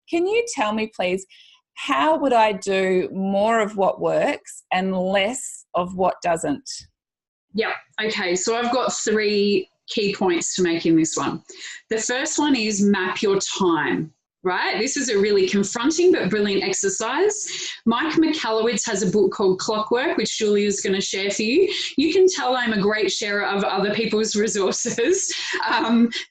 Can you tell me, please, how would I do more of what works and less of what doesn't? Yeah. Okay. So I've got 3 key points to make in this one. The first one is map your time. Right? This is a really confronting but brilliant exercise. Mike Michalowicz has a book called Clockwork, which Julia is going to share for you. You can tell I'm a great sharer of other people's resources.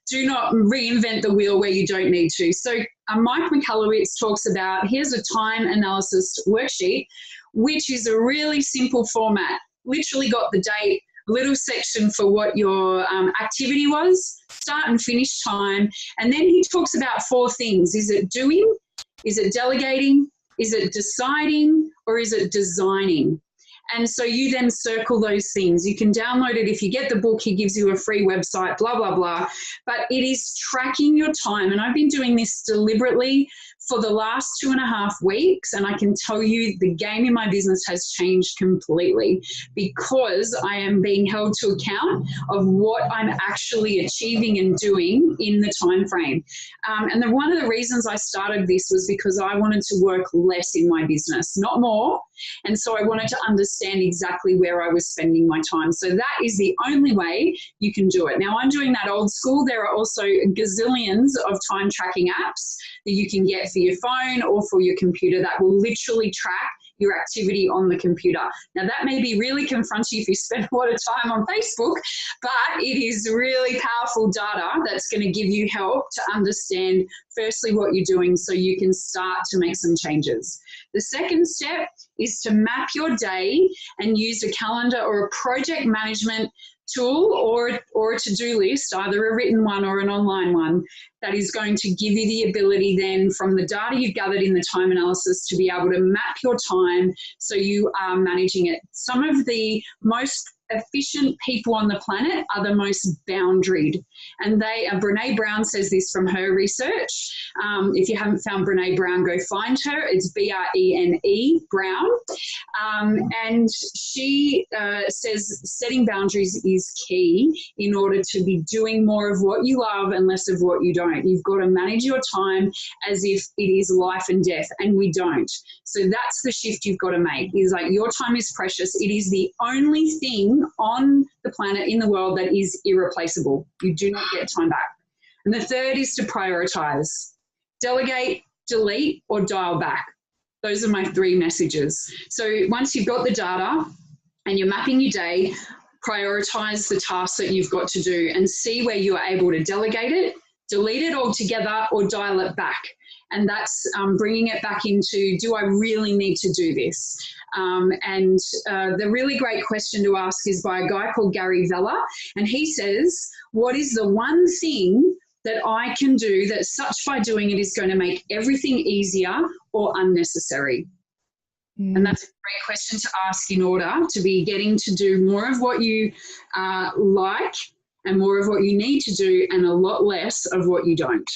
Do not reinvent the wheel where you don't need to. So Mike Michalowicz talks about, here's a time analysis worksheet, which is a really simple format. Literally got the date, little section for what your activity was, start and finish time, and then he talks about 4 things. Is it doing? Is it delegating? Is it deciding? Or is it designing? And so you then circle those things. You can download it. If you get the book, he gives you a free website, blah, blah, blah. But it is tracking your time. And I've been doing this deliberately for the last 2.5 weeks. And I can tell you the game in my business has changed completely because I am being held to account of what I'm actually achieving and doing in the time frame. And one of the reasons I started this was because I wanted to work less in my business, not more. And so I wanted to understand exactly where I was spending my time. So that is the only way you can do it. Now, I'm doing that old school. There are also gazillions of time tracking apps that you can get for your phone or for your computer that will literally track your activity on the computer. Now, that may be really confronting if you spend a lot of time on Facebook, but it is really powerful data that's going to give you help to understand, firstly, what you're doing so you can start to make some changes. The second step is to map your day and use a calendar or a project management tool or a to-do list, either a written one or an online one, that is going to give you the ability then from the data you've gathered in the time analysis to be able to map your time so you are managing it. Some of the most efficient people on the planet are the most boundaried. And Brene Brown says this from her research. If you haven't found Brene Brown, go find her. It's B-R-E-N-E, Brown. And she says setting boundaries is key in order to be doing more of what you love and less of what you don't. You've got to manage your time as if it is life and death, and we don't. So that's the shift you've got to make. Is like, your time is precious. It is the only thing on the planet, in the world, that is irreplaceable. You do not get time back. And the third is to prioritize. Delegate, delete, or dial back. Those are my 3 messages. So once you've got the data and you're mapping your day, prioritize the tasks that you've got to do and see where you are able to delegate it, delete it altogether, or dial it back. And that's bringing it back into, do I really need to do this? The really great question to ask is by a guy called Gary Vella. And he says, what is the one thing that I can do that such by doing it is going to make everything easier or unnecessary? And that's a great question to ask in order to be getting to do more of what you like and more of what you need to do and a lot less of what you don't.